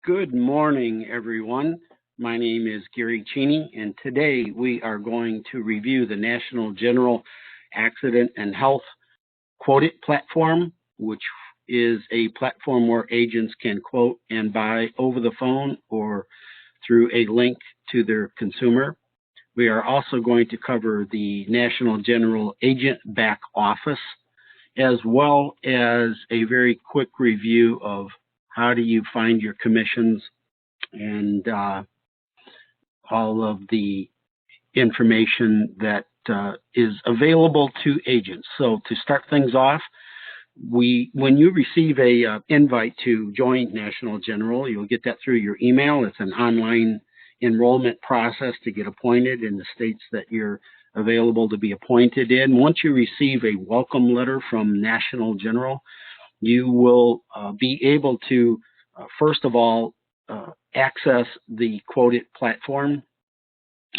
Good morning, everyone. My name is Gary Cheney, and today we are going to review the National General Accident and Health Quotit platform, which is a platform where agents can quote and buy over the phone or through a link to their consumer. We are also going to cover the National General Agent Back Office, as well as a very quick review of how do you find your commissions and all of the information that is available to agents. So to start things off, when you receive a invite to join National General, you'll get that through your email. It's an online enrollment process to get appointed in the states that you're available to be appointed in. Once you receive a welcome letter from National General, you will be able to, first of all, access the Quotit platform.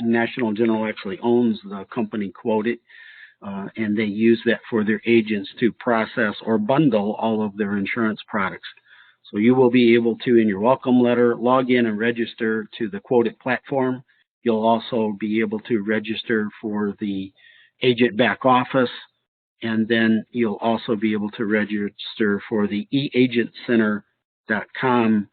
National General actually owns the company Quotit, and they use that for their agents to process or bundle all of their insurance products. So you will be able to, in your welcome letter, log in and register to the Quotit platform. You'll also be able to register for the agent back office, and then you'll also be able to register for the eagentcenter.com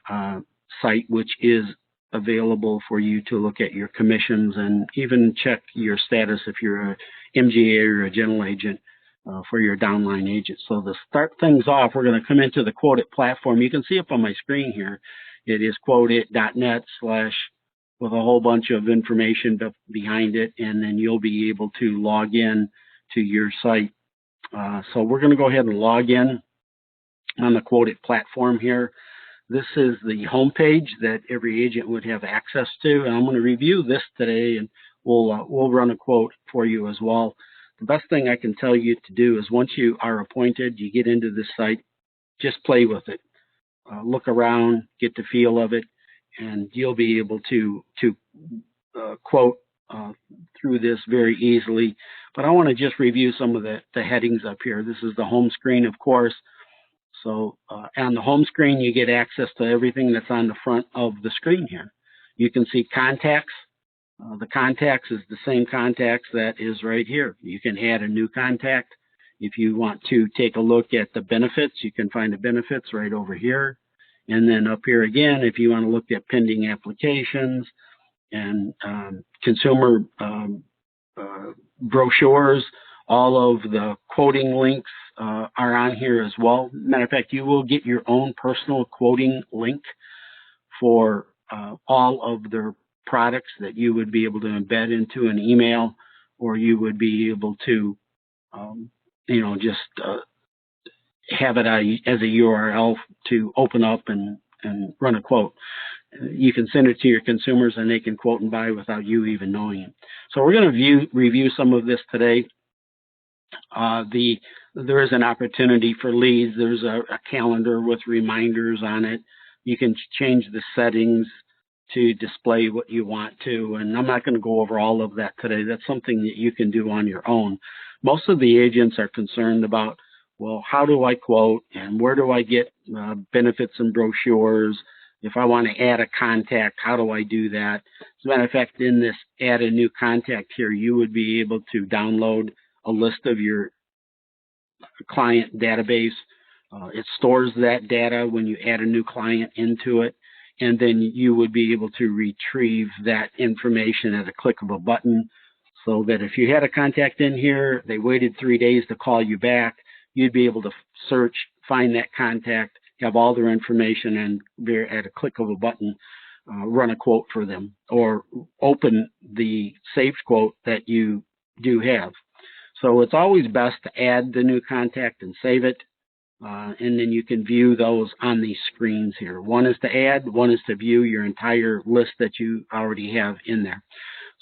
site, which is available for you to look at your commissions and even check your status if you're a MGA or a general agent for your downline agent. So to start things off, we're going to come into the Quotit platform. You can see up on my screen here, it is quotit.net/ with a whole bunch of information behind it, and then you'll be able to log in to your site. So we're going to go ahead and log in on the Quotit platform here. This is the home page that every agent would have access to, and I'm going to review this today, and we'll run a quote for you as well. The best thing I can tell you to do is once you are appointed, you get into this site, just play with it. Look around, get the feel of it, and you'll be able to quote through this very easily. But I want to just review some of the headings up here. This is the home screen, of course. So on the home screen, you get access to everything that's on the front of the screen here. You can see contacts. The contacts is the same contacts that is right here. You can add a new contact. If you want to take a look at the benefits, you can find the benefits right over here. And then up here again, if you want to look at pending applications and consumer brochures, all of the quoting links are on here as well. Matter of fact, you will get your own personal quoting link for all of their products that you would be able to embed into an email, or you would be able to, just have it as a URL to open up and run a quote. You can send it to your consumers and they can quote and buy without you even knowing it. So we're going to review some of this today. There is an opportunity for leads. There's a calendar with reminders on it. You can change the settings to display what you want to, and I'm not going to go over all of that today. That's something that you can do on your own. Most of the agents are concerned about, well, how do I quote and where do I get benefits and brochures? If I want to add a contact, how do I do that? As a matter of fact, in this add a new contact here, you would be able to download a list of your client database. It stores that data when you add a new client into it, and then you would be able to retrieve that information at a click of a button, so that if you had a contact in here, they waited 3 days to call you back, you'd be able to search, find that contact, have all their information, and at a click of a button, run a quote for them or open the saved quote that you do have. So it's always best to add the new contact and save it, and then you can view those on these screens here. One is to add, one is to view your entire list that you already have in there.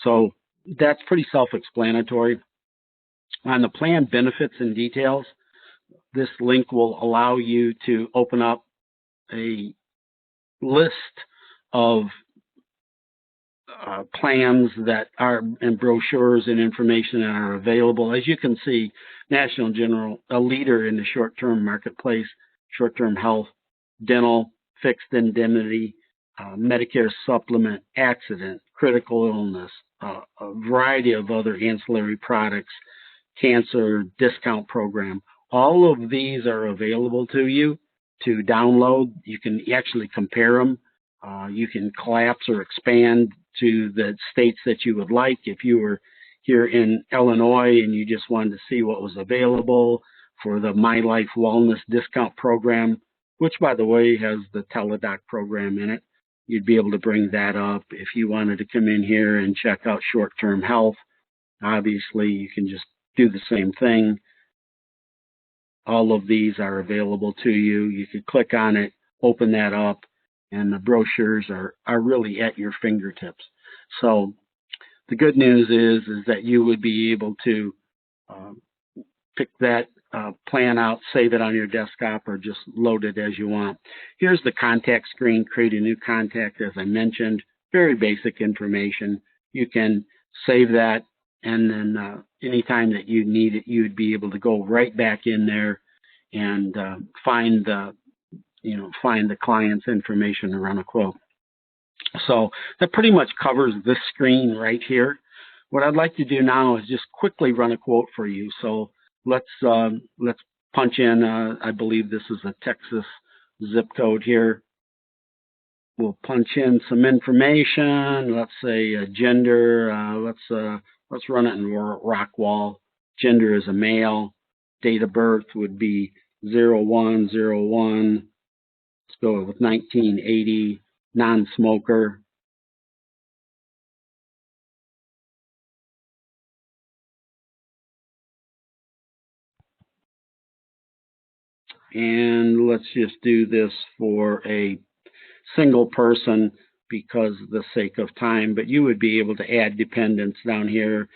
So that's pretty self-explanatory. On the plan benefits and details, this link will allow you to open up a list of plans that are and brochures and information that are available. As you can see, National General, a leader in the short-term marketplace, short-term health, dental, fixed indemnity, Medicare supplement, accident, critical illness, a variety of other ancillary products, cancer discount program. All of these are available to you to download. You can actually compare them. You can collapse or expand to the states that you would like. If you were here in Illinois and you just wanted to see what was available for the My Life Wellness Discount Program, which, by the way, has the Teledoc program in it, you'd be able to bring that up. If you wanted to come in here and check out short-term health, obviously you can just do the same thing. All of these are available to you. You could click on it, open that up, and the brochures are really at your fingertips. So the good news is that you would be able to pick that plan out, save it on your desktop, or just load it as you want. Here's the contact screen, create a new contact, as I mentioned. Very basic information. You can save that, and then anytime that you need it, you'd be able to go right back in there and find the client's information to run a quote. So that pretty much covers this screen right here. What I'd like to do now is just quickly run a quote for you. So let's punch in. I believe this is a Texas zip code here. We'll punch in some information. Let's say gender. Let's run it in Rockwall. Gender is a male. Date of birth would be 0101. Let's go with 1980. Non-smoker. And let's just do this for a single person because of the sake of time, but you would be able to add dependents down here,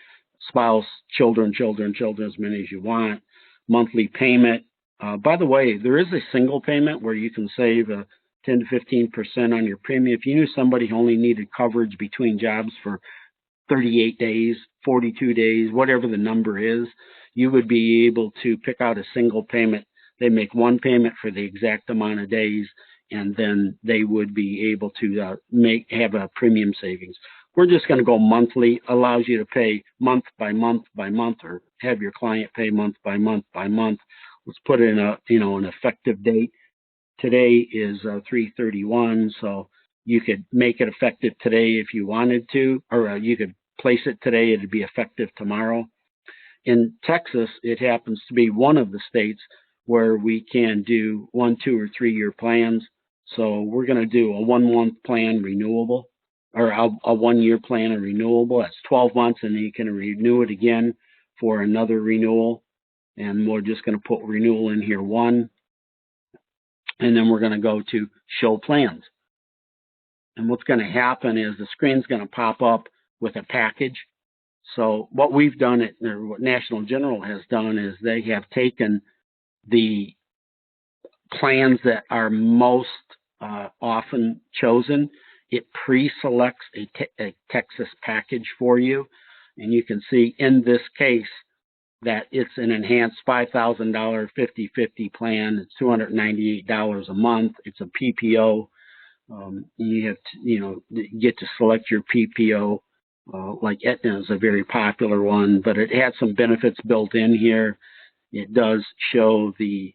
spouse, children, as many as you want. Monthly payment. By the way, there is a single payment where you can save 10 to 15% on your premium. If you knew somebody who only needed coverage between jobs for 38 days, 42 days, whatever the number is, you would be able to pick out a single payment. They make one payment for the exact amount of days, and then they would be able to have a premium savings. We're just going to go monthly. Allows you to pay month by month by month, or have your client pay month by month by month. Let's put in an effective date. Today is 3/31, so you could make it effective today if you wanted to, or you could place it today. It'd be effective tomorrow. In Texas, it happens to be one of the states where we can do 1, 2, or 3 year plans. So we're going to do a 1 month plan renewable, or a 1 year plan and renewable. That's 12 months, and then you can renew it again for another renewal. And we're just going to put renewal in here 1. And then we're going to go to show plans. And what's going to happen is the screen's going to pop up with a package. So what we've done, or what National General has done, is they have taken the plans that are most often chosen. It pre-selects a Texas package for you. And you can see in this case that it's an enhanced $5,000 50/50 plan. It's $298 a month. It's a PPO. You have to, get to select your PPO. Like Aetna is a very popular one, but it has some benefits built in here. It does show the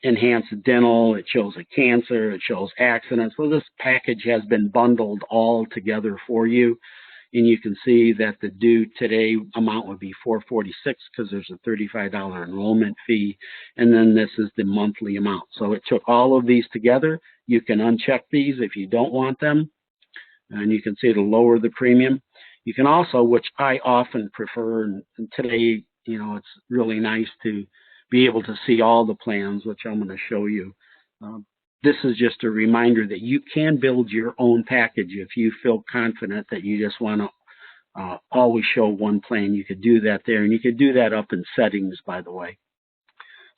enhanced dental. It shows a cancer. It shows accidents. So this package has been bundled all together for you. And you can see that the due today amount would be $446 because there's a $35 enrollment fee. And then this is the monthly amount. So it took all of these together. You can uncheck these if you don't want them. And you can see it'll lower the premium. You can also, which I often prefer, and today, it's really nice to be able to see all the plans, which I'm going to show you. This is just a reminder that you can build your own package if you feel confident that you just want to always show one plan. You could do that there, and you could do that up in settings, by the way.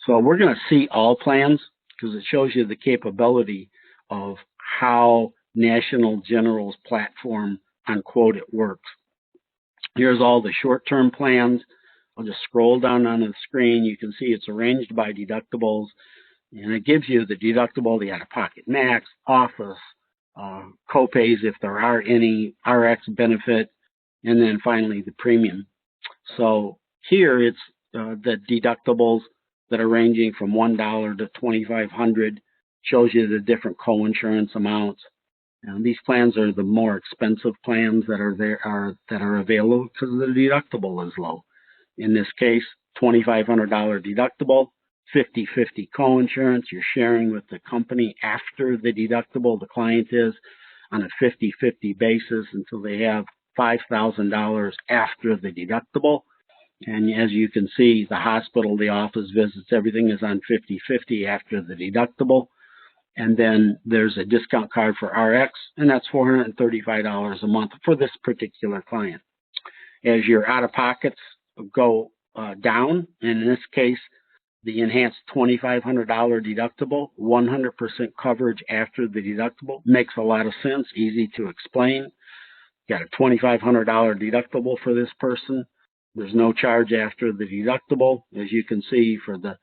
So we're going to see all plans because it shows you the capability of how National General's platform on Quotit works. Here's all the short-term plans. I'll just scroll down on the screen. You can see it's arranged by deductibles. And it gives you the deductible, the out-of-pocket max, office, copays if there are any, RX benefit, and then finally the premium. So here it's the deductibles that are ranging from $1 to $2,500, shows you the different co-insurance amounts. And these plans are the more expensive plans that are available because the deductible is low. In this case, $2,500 deductible, 50-50 co-insurance. You're sharing with the company after the deductible. The client is on a 50-50 basis until they have $5,000 after the deductible. And as you can see, the hospital, the office visits, everything is on 50-50 after the deductible. And then there's a discount card for RX, and that's $435 a month for this particular client. As your out-of-pockets go down, and in this case, the enhanced $2,500 deductible, 100% coverage after the deductible, makes a lot of sense, easy to explain. Got a $2,500 deductible for this person. There's no charge after the deductible. As you can see, for the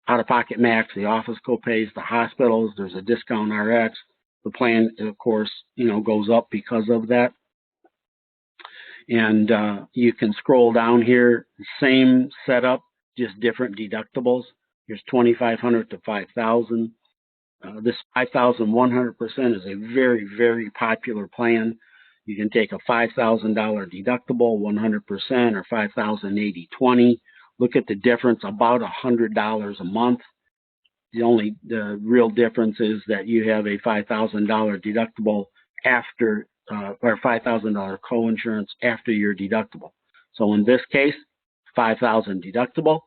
out-of-pocket max, the office copays, the hospitals, there's a discount RX. The plan, of course, goes up because of that. And you can scroll down here, same setup, just different deductibles. Here's $2,500 to $5,000. This $5,100% is a very, very popular plan. You can take a $5,000 deductible, 100%, or $5,000 80-20. Look at the difference, about $100 a month. The real difference is that you have a $5,000 deductible after, or $5,000 co-insurance after your deductible. So in this case, $5,000 deductible,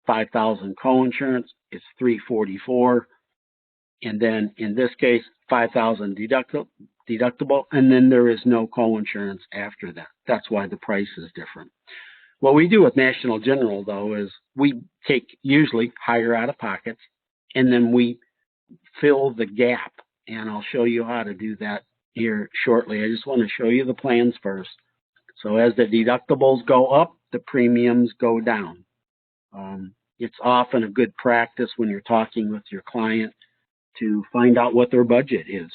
$5,000 co-insurance is $344. And then in this case, $5,000 deductible, and then there is no co-insurance after that. That's why the price is different. What we do with National General, though, is we take usually higher out-of-pockets, and then we fill the gap. And I'll show you how to do that here shortly. I just want to show you the plans first. So as the deductibles go up, the premiums go down. It's often a good practice when you're talking with your client to find out what their budget is.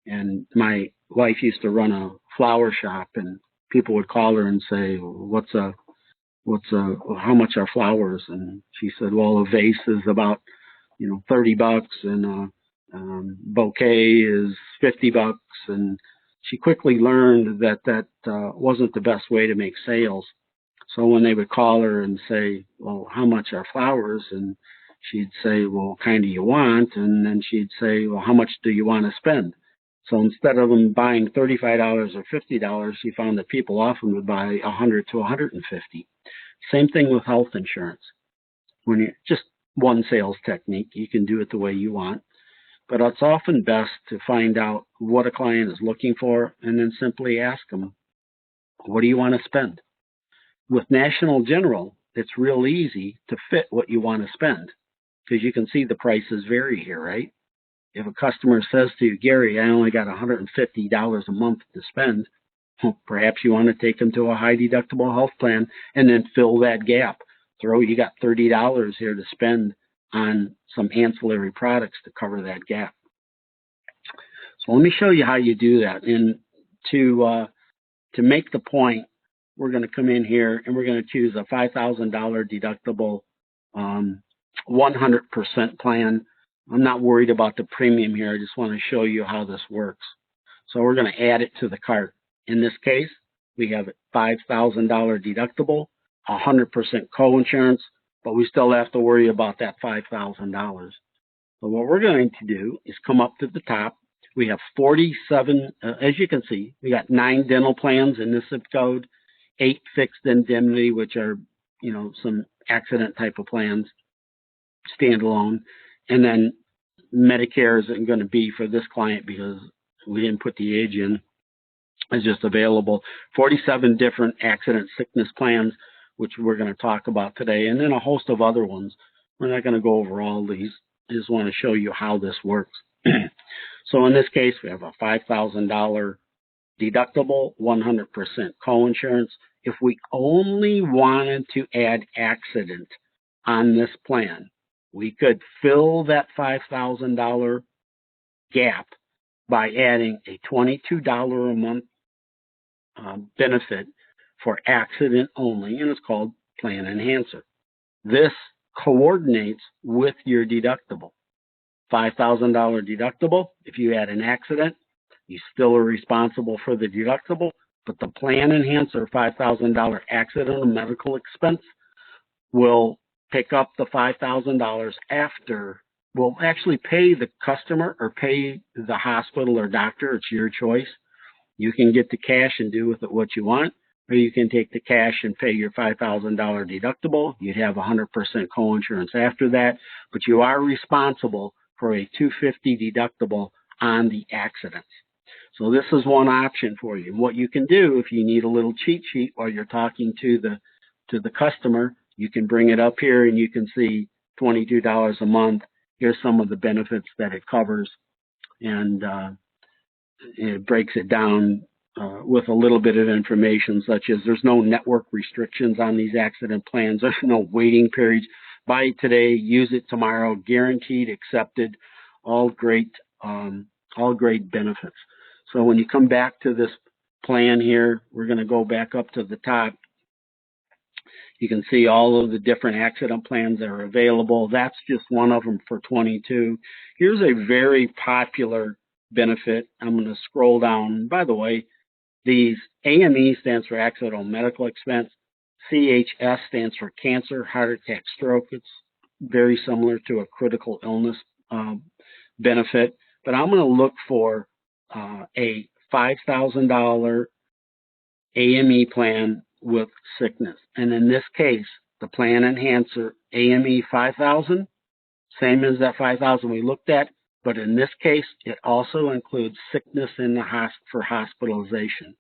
And my wife used to run a flower shop, and people would call her and say, how much are flowers? And she said, well, a vase is about, $30, and a bouquet is $50. And she quickly learned that wasn't the best way to make sales. So when they would call her and say, well, how much are flowers? And she'd say, well, what kind do you want? And then she'd say, well, how much do you want to spend? So instead of them buying $35 or $50, she found that people often would buy $100 to $150. Same thing with health insurance. When you just one sales technique, you can do it the way you want. But it's often best to find out what a client is looking for and then simply ask them, what do you want to spend? With National General, it's real easy to fit what you want to spend because you can see the prices vary here, right? If a customer says to you, Gary, I only got $150 a month to spend, perhaps you want to take them to a high deductible health plan and then fill that gap. You got $30 here to spend on some ancillary products to cover that gap. So let me show you how you do that. And to make the point, we're going to come in here and we're going to choose a $5,000 deductible 100% plan. I'm not worried about the premium here. I just want to show you how this works. So we're going to add it to the cart. In this case, we have a $5,000 deductible, 100% co-insurance, but we still have to worry about that $5,000. So what we're going to do is come up to the top. We have 47, as you can see, we got 9 dental plans in this zip code, 8 fixed indemnity, which are, some accident type of plans, standalone. And then Medicare isn't going to be for this client because we didn't put the age in. It's just available. 47 different accident sickness plans, which we're going to talk about today, and then a host of other ones. We're not going to go over all these. I just want to show you how this works. So in this case, we have a $5,000 deductible, 100% co-insurance. If we only wanted to add accident on this plan, we could fill that $5,000 gap by adding a $22 a month benefit for accident only, and it's called Plan Enhancer. This coordinates with your deductible. $5,000 deductible. If you had an accident, you still are responsible for the deductible, but the Plan Enhancer $5,000 accident and medical expense will pick up the $5,000 after, will actually pay the customer or pay the hospital or doctor. It's your choice. You can get the cash and do with it what you want, or you can take the cash and pay your $5,000 deductible. You'd have 100% coinsurance after that, but you are responsible for a $250 deductible on the accidents. So this is one option for you. What you can do if you need a little cheat sheet while you're talking to the customer, you can bring it up here and you can see $22 a month. Here's some of the benefits that it covers, and it breaks it down with a little bit of information, such as there's no network restrictions on these accident plans. There's no waiting periods. Buy it today, use it tomorrow, guaranteed, accepted, all great benefits. So when you come back to this plan here, we're going to go back up to the top. You can see all of the different accident plans that are available. That's just one of them for $22. Here's a very popular benefit. I'm going to scroll down. By the way, these AME stands for accidental medical expense. CHS stands for cancer, heart attack, stroke. It's very similar to a critical illness benefit. But I'm going to look for a $5,000 AME plan with sickness. And in this case, the Plan Enhancer AME 5,000, same as that 5,000 we looked at, but in this case, it also includes sickness in the for hospitalization.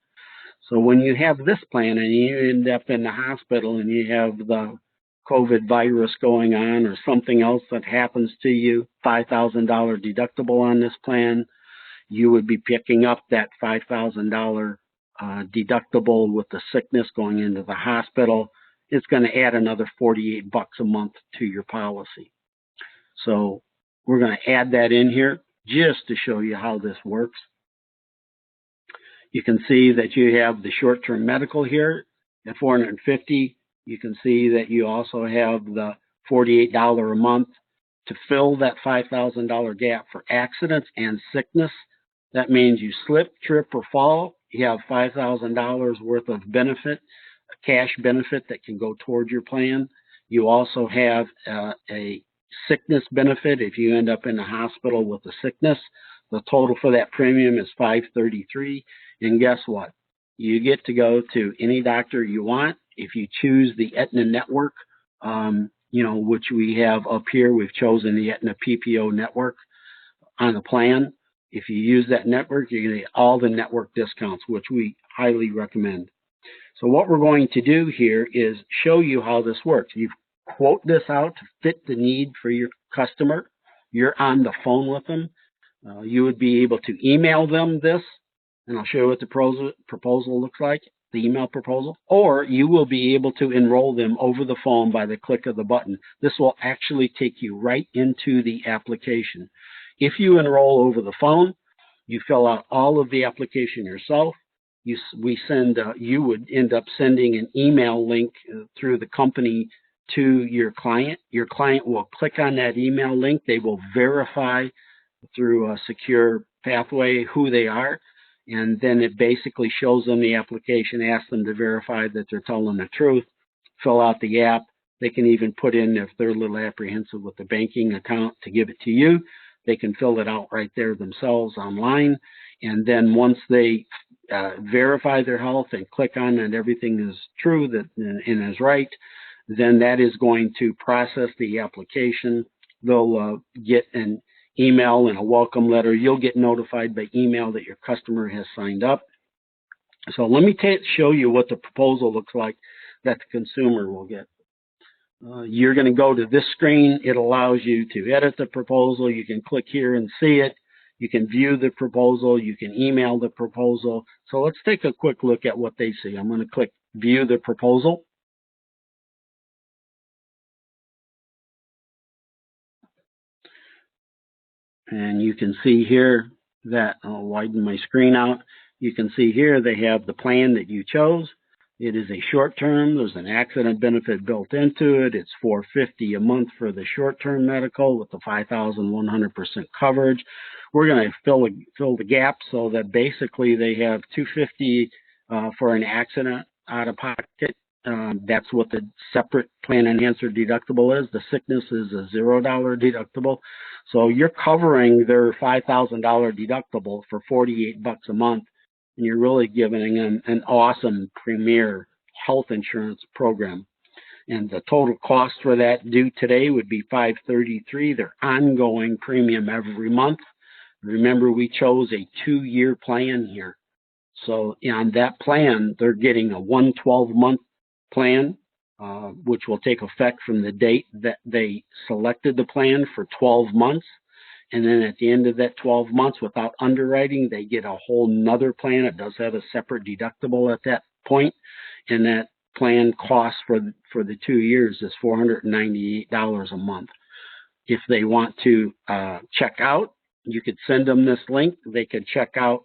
So when you have this plan and you end up in the hospital and you have the COVID virus going on or something else that happens to you, $5,000 deductible on this plan, you would be picking up that $5,000 deductible with the sickness going into the hospital. It's going to add another $48 a month to your policy. So we're going to add that in here just to show you how this works. You can see that you have the short-term medical here at $450. You can see that you also have the $48 a month to fill that $5,000 gap for accidents and sickness. That means you slip, trip, or fall. You have $5,000 worth of benefit, a cash benefit that can go toward your plan. You also have a sickness benefit if you end up in the hospital with a sickness. The total for that premium is $533. And guess what? You get to go to any doctor you want. If you choose the Aetna network, which we have up here, we've chosen the Aetna PPO network on the plan. If you use that network, you're going to get all the network discounts, which we highly recommend. So what we're going to do here is show you how this works. You quote this out to fit the need for your customer. You're on the phone with them. You would be able to email them this, and I'll show you what the proposal looks like, the email proposal, or you will be able to enroll them over the phone by the click of the button. This will actually take you right into the application. If you enroll over the phone, you fill out all of the application yourself. You would end up sending an email link through the company to your client. Your client will click on that email link. They will verify through a secure pathway who they are, and then it basically shows them the application, asks them to verify that they're telling the truth, fill out the app. They can even put in, if they're a little apprehensive with the banking account, to give it to you. They can fill it out right there themselves online. And then once they verify their health and click on that everything is true and is right, then that is going to process the application. They'll get an email and a welcome letter. You'll get notified by email that your customer has signed up. So let me show you what the proposal looks like that the consumer will get. You're going to go to this screen. It allows you to edit the proposal. You can click here and see it. You can view the proposal. You can email the proposal. So let's take a quick look at what they see. I'm going to click View the Proposal. And you can see here that. I'll widen my screen out. You can see here they have the plan that you chose. It is a short term. There's an accident benefit built into it. It's $450 a month for the short term medical with the 5,100% coverage. We're going to fill the gap so that basically they have $250 for an accident out of pocket. That's what the separate plan enhancer deductible is. The sickness is a $0 deductible. So you're covering their $5,000 deductible for $48 a month, and you're really giving them an awesome premier health insurance program. And the total cost for that due today would be $533. Their ongoing premium every month. Remember, we chose a 2-year plan here. So on that plan, they're getting a 12-month plan, which will take effect from the date that they selected the plan for 12 months. And then at the end of that 12 months, without underwriting, they get a whole nother plan. It does have a separate deductible at that point. And that plan cost for the 2 years is $498 a month. If they want to check out, you could send them this link. They could check out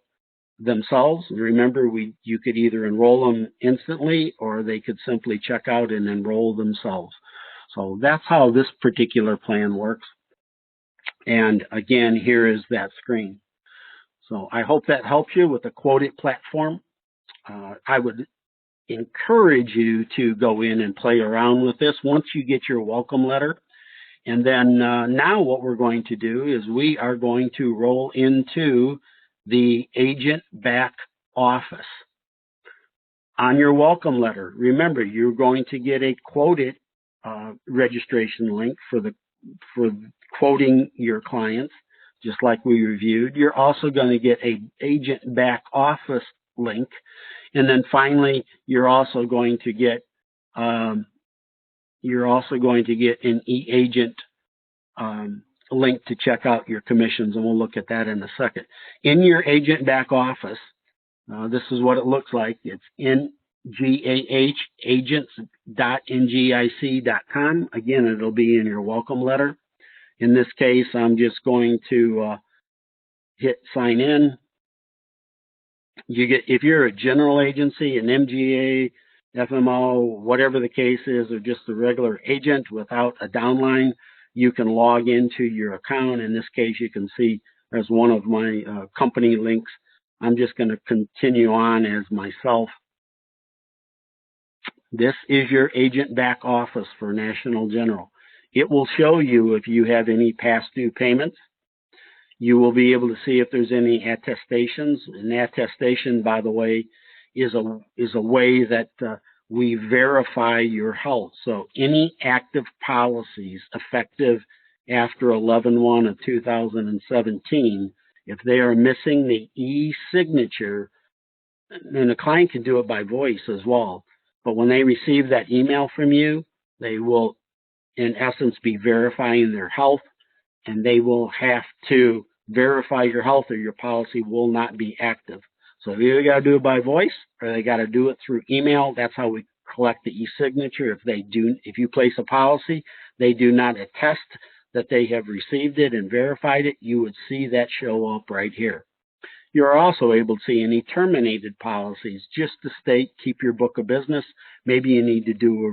themselves. Remember, you could either enroll them instantly or they could simply check out and enroll themselves. So that's how this particular plan works. And again, here is that screen. So I hope that helps you with the Quotit platform. I would encourage you to go in and play around with this once you get your welcome letter. And then now what we're going to do is we are going to roll into the agent back office. On your welcome letter, remember, you're going to get a Quotit registration link for quoting your clients, just like we reviewed. You're also going to get a agent back office link, and then finally, you're also going to get an e-agent link to check out your commissions, and we'll look at that in a second. In your agent back office, this is what it looks like. It's agents.ngic.com. Again, it'll be in your welcome letter. In this case, I'm just going to hit sign in. If you're a general agency, an MGA, FMO, whatever the case is, or just a regular agent without a downline, you can log into your account. In this case, you can see there's one of my company links. I'm just going to continue on as myself. This is your agent back office for National General. It will show you if you have any past due payments. You will be able to see if there's any attestations. An attestation, by the way, is a way that we verify your health. So any active policies effective after 11/1 of 2017, if they are missing the e-signature, and the client can do it by voice as well, but when they receive that email from you, they will, in essence, be verifying their health, and they will have to verify your health or your policy will not be active. So you either got to do it by voice or they got to do it through email. That's how we collect the e-signature. If you place a policy, they do not attest that they have received it and verified it, you would see that show up right here. You're also able to see any terminated policies, just to state, keep your book of business. Maybe you need to do a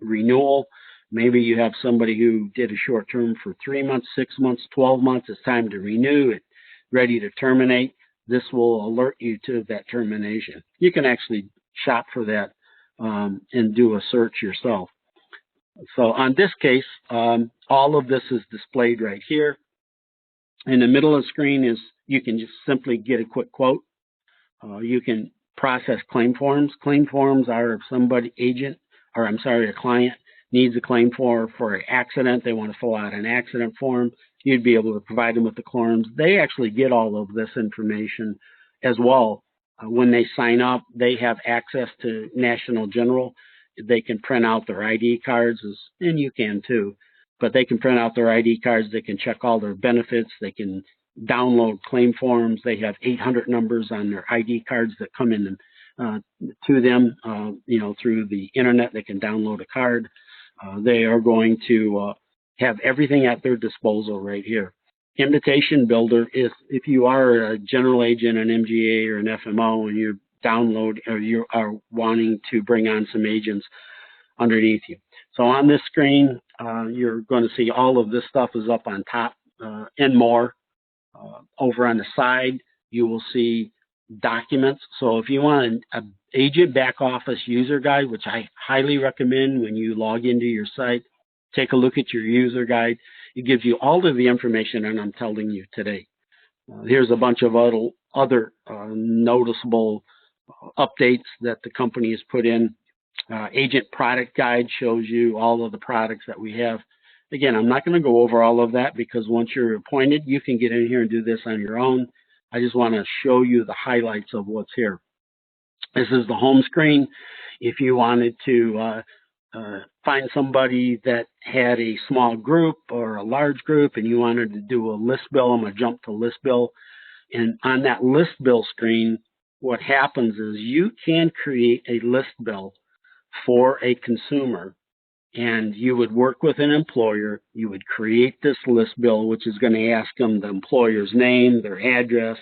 renewal. Maybe you have somebody who did a short term for 3 months, 6 months, 12 months. It's time to renew it, ready to terminate. This will alert you to that termination. You can actually shop for that and do a search yourself. So on this case, all of this is displayed right here. In the middle of the screen is you can just simply get a quick quote. You can process claim forms. Claim forms are if a client needs a claim for an accident. They want to fill out an accident form. You'd be able to provide them with the forms. They actually get all of this information as well. When they sign up, they have access to National General. They can print out their ID cards, and you can too. But they can print out their ID cards. They can check all their benefits. They can download claim forms. They have 800 numbers on their ID cards that come in to them, through the internet. They can download a card. They are going to have everything at their disposal right here. invitation builder is if you are a general agent, an MGA, or an FMO, and you download or you are wanting to bring on some agents underneath you. So on this screen, you're going to see all of this stuff is up on top and more. Over on the side, you will see documents. So if you want an agent back office user guide, which I highly recommend when you log into your site, take a look at your user guide. It gives you all of the information that I'm telling you today. Here's a bunch of other noticeable updates that the company has put in. Agent product guide shows you all of the products that we have. Again, I'm not going to go over all of that because once you're appointed, you can get in here and do this on your own. I just want to show you the highlights of what's here. This is the home screen. If you wanted to find somebody that had a small group or a large group and you wanted to do a list bill, I'm going to jump to list bill. And on that list bill screen, what happens is you can create a list bill for a consumer, and you would work with an employer. You would create this list bill, which is going to ask them the employer's name, their address,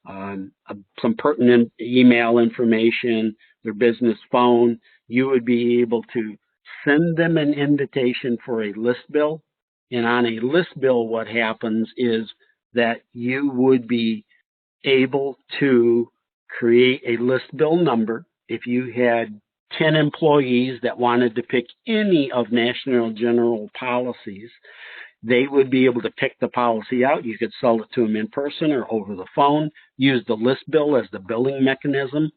some pertinent email information, their business phone. You would be able to send them an invitation for a list bill. And on a list bill, what happens is that you would be able to create a list bill number. If you had 10 employees that wanted to pick any of National General policies, they would be able to pick the policy out. You could sell it to them in person or over the phone, use the list bill as the billing mechanism.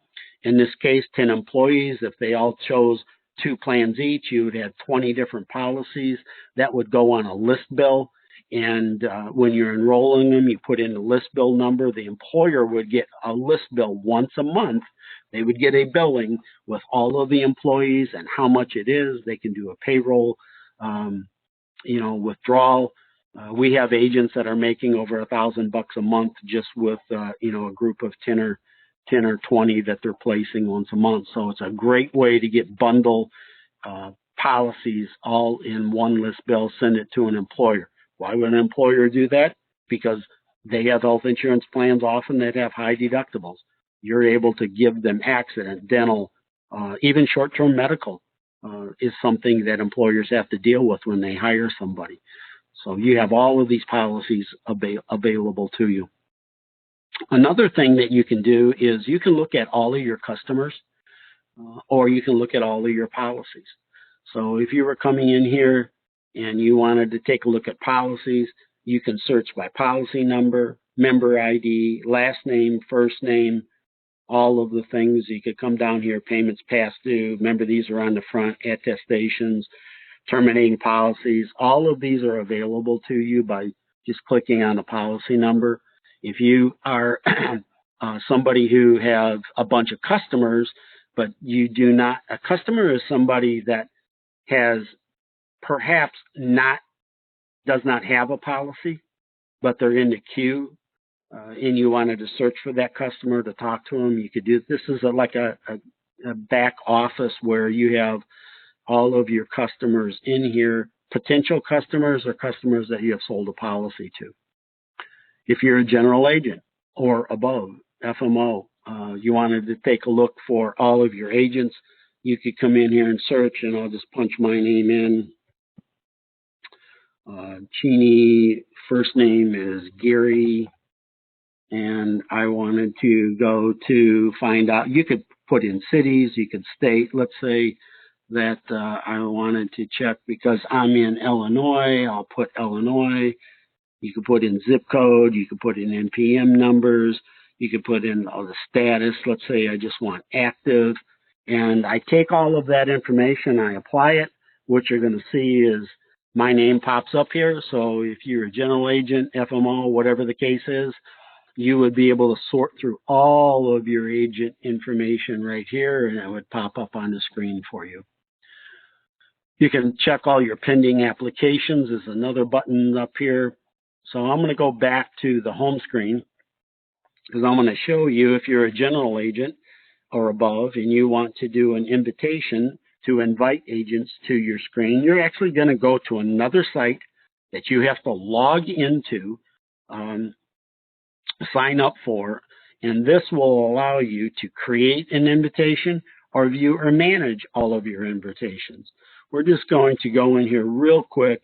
In this case, 10 employees, if they all chose 2 plans each, you would have 20 different policies that would go on a list bill. And when you're enrolling them, you put in the list bill number. The employer would get a list bill once a month. They would get a billing with all of the employees and how much it is. They can do a payroll, withdrawal. We have agents that are making over $1,000 a month just with, a group of 10 or 20 that they're placing once a month. So it's a great way to get bundle policies all in one list bill, send it to an employer. Why would an employer do that? Because they have health insurance plans often that have high deductibles. You're able to give them accident, dental, even short-term medical is something that employers have to deal with when they hire somebody. So you have all of these policies available to you. Another thing that you can do is you can look at all of your customers or you can look at all of your policies. So if you were coming in here and you wanted to take a look at policies, you can search by policy number, member ID, last name, first name, all of the things. You could come down here, payments past due. Remember, these are on the front, attestations, terminating policies. All of these are available to you by just clicking on the policy number. If you are somebody who have a bunch of customers, but you do not, a customer is somebody that has perhaps does not have a policy, but they're in the queue, and you wanted to search for that customer to talk to them, you could do this. Is like a back office where you have all of your customers in here, potential customers or customers that you have sold a policy to. If you're a general agent or above, FMO, you wanted to take a look for all of your agents, you could come in here and search, and I'll just punch my name in. Cheney, first name is Gary, and I wanted to go to find out. You could put in cities, you could state. Let's say that I wanted to check because I'm in Illinois. I'll put Illinois. You could put in zip code. You could put in NPM numbers. You could put in the status. Let's say I just want active. And I take all of that information, I apply it. What you're going to see is my name pops up here. So if you're a general agent, FMO, whatever the case is, you would be able to sort through all of your agent information right here, and it would pop up on the screen for you. You can check all your pending applications. There's another button up here. So I'm going to go back to the home screen because I'm going to show you if you're a general agent or above and you want to do an invitation to invite agents to your screen, you're actually going to go to another site that you have to log into. sign up for, and this will allow you to create an invitation or view or manage all of your invitations. We're just going to go in here real quick.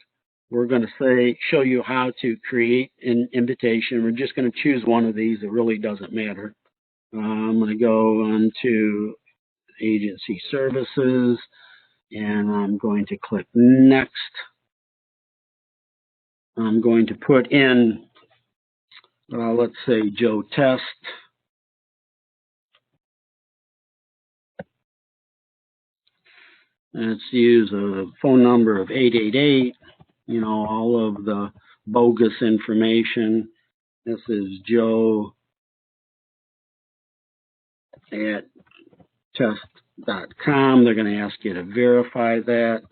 We're going to show you how to create an invitation. We're just going to choose one of these. It really doesn't matter. I'm going to go on to agency services, and I'm going to click next. I'm going to put in, let's say, Joe Test. Let's use a phone number of 888, all of the bogus information. This is Joe at test.com. They're going to ask you to verify that.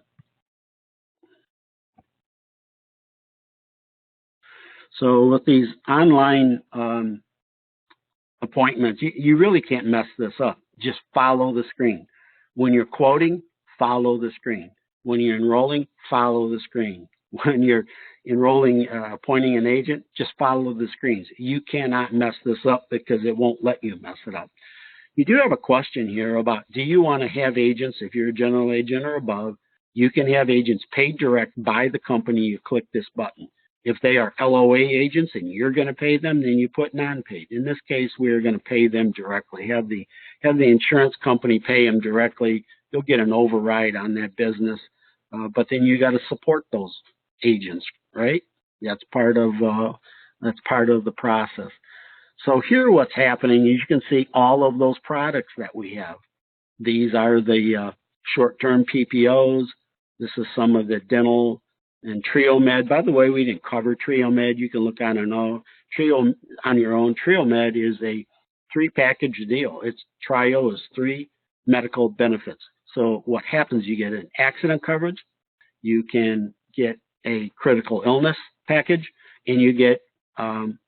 So with these online appointments, you really can't mess this up. Just follow the screen. When you're quoting, follow the screen. When you're enrolling, follow the screen. When you're enrolling, appointing an agent, just follow the screens. You cannot mess this up because it won't let you mess it up. You do have a question here about, do you want to have agents, if you're a general agent or above, you can have agents paid direct by the company. You click this button. If they are LOA agents and you're going to pay them, then you put non-paid. In this case, we're going to pay them directly. Have the insurance company pay them directly. You'll get an override on that business, but then you got to support those agents, right? That's part of the process. So here, what's happening, you can see all of those products that we have. These are the short-term PPOs. This is some of the dental and TrioMed. By the way, we didn't cover TrioMed. You can look on your own. TrioMed is a 3-package deal. Trio is 3 medical benefits. So what happens, you get an accident coverage, you can get a critical illness package, and you get an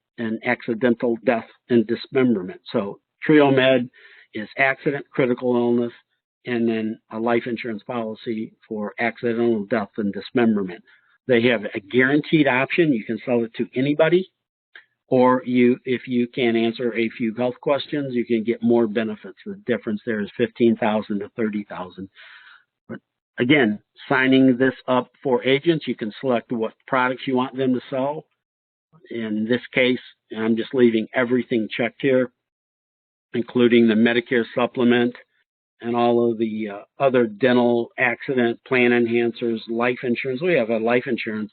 accidental death and dismemberment. So TrioMed is accident, critical illness, and then a life insurance policy for accidental death and dismemberment. They have a guaranteed option. You can sell it to anybody, or if you can answer a few health questions, you can get more benefits. The difference there is $15,000 to $30,000. But again, signing this up for agents, you can select what products you want them to sell. In this case, I'm just leaving everything checked here, including the Medicare supplement and all of the other dental, accident, plan enhancers, life insurance. We have a life insurance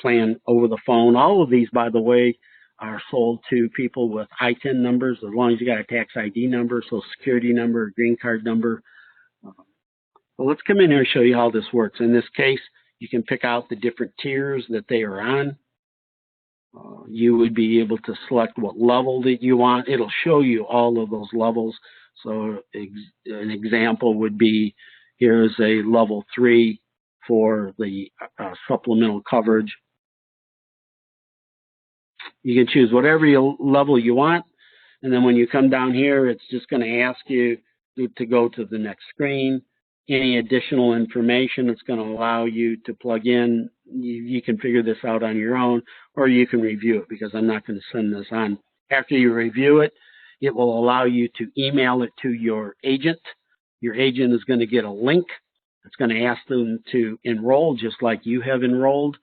plan over the phone. All of these, by the way, are sold to people with ITIN numbers, as long as you got a tax ID number, social security number, green card number. Well, let's come in here and show you how this works. In this case, you can pick out the different tiers that they are on. You would be able to select what level that you want. It'll show you all of those levels. So an example would be, here's a level 3 for the supplemental coverage. You can choose whatever level you want. And then when you come down here, it's just going to ask you to go to the next screen. Any additional information, it's going to allow you to plug in. You can figure this out on your own, or you can review it, because I'm not going to send this on. After you review it, it will allow you to email it to your agent. Your agent is going to get a link. It's going to ask them to enroll just like you have enrolled.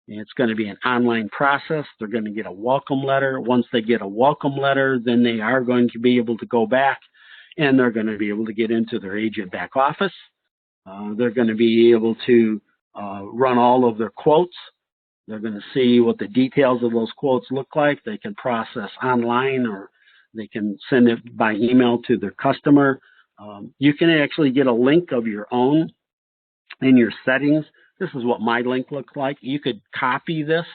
And it's going to be an online process. They're going to get a welcome letter. Once they get a welcome letter, then they are going to be able to go back, and they're going to be able to get into their agent back office. They're going to be able to run all of their quotes. They're going to see what the details of those quotes look like. They can process online, or they can send it by email to their customer. You can actually get a link of your own in your settings. This is what my link looks like. You could copy this.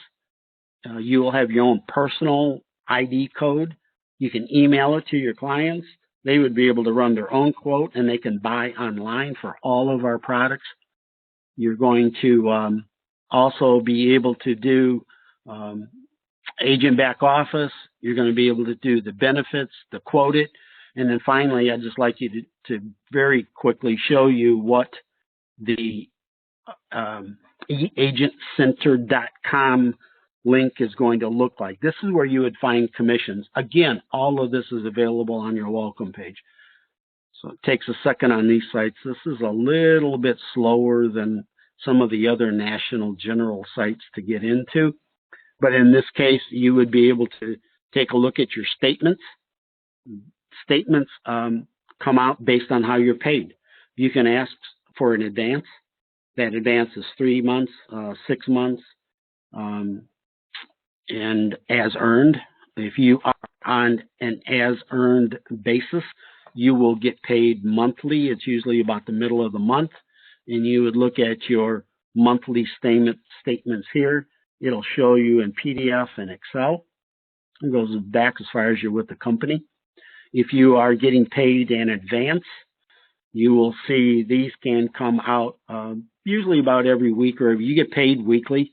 You will have your own personal ID code. You can email it to your clients. They would be able to run their own quote, and they can buy online for all of our products. You're going to also be able to do agent back office. You're going to be able to do the benefits, the Quotit. And then finally, I'd just like you to very quickly show you what the agentcenter.com link is going to look like. This is where you would find commissions. Again, all of this is available on your welcome page. So it takes a second on these sites. This is a little bit slower than some of the other national general sites to get into. But in this case, you would be able to take a look at your statements. Statements come out based on how you're paid. You can ask for an advance. That advance is 3 months, 6 months, and as earned. If you are on an as earned basis, you will get paid monthly. It's usually about the middle of the month, and you would look at your monthly statements here. It'll show you in PDF and Excel. It goes back as far as you're with the company. If you are getting paid in advance, you will see these can come out usually about every week, or if you get paid weekly.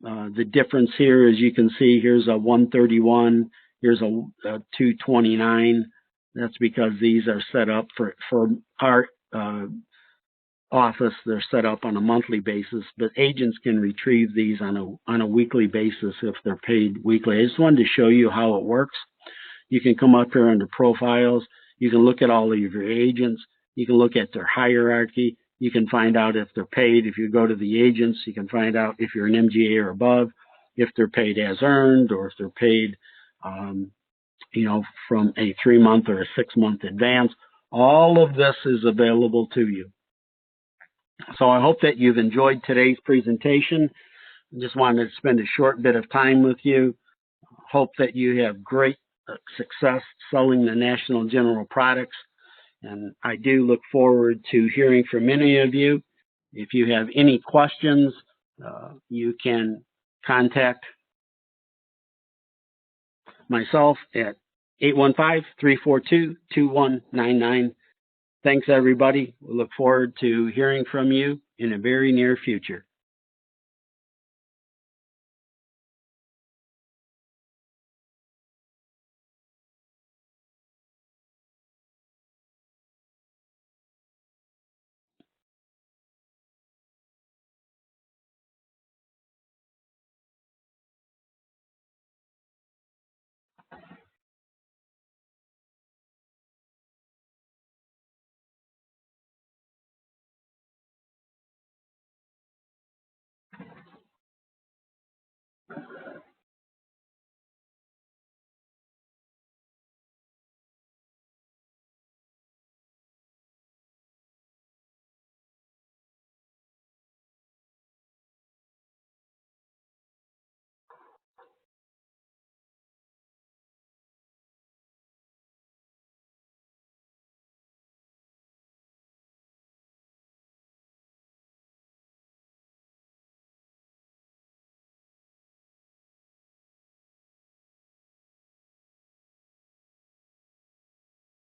The difference here, as you can see, here's a 131, here's a 229. That's because these are set up for our office. They're set up on a monthly basis, but agents can retrieve these on a weekly basis if they're paid weekly. I just wanted to show you how it works. You can come up here under profiles. You can look at all of your agents. You can look at their hierarchy. You can find out if they're paid. If you go to the agents, you can find out if you're an MGA or above, if they're paid as earned, or if they're paid, from a 3-month or a 6-month advance. All of this is available to you. So I hope that you've enjoyed today's presentation. I just wanted to spend a short bit of time with you. Hope that you have great success selling the National General products. And I do look forward to hearing from many of you. If you have any questions, you can contact myself at 815-342-2199. Thanks, everybody. We look forward to hearing from you in the very near future.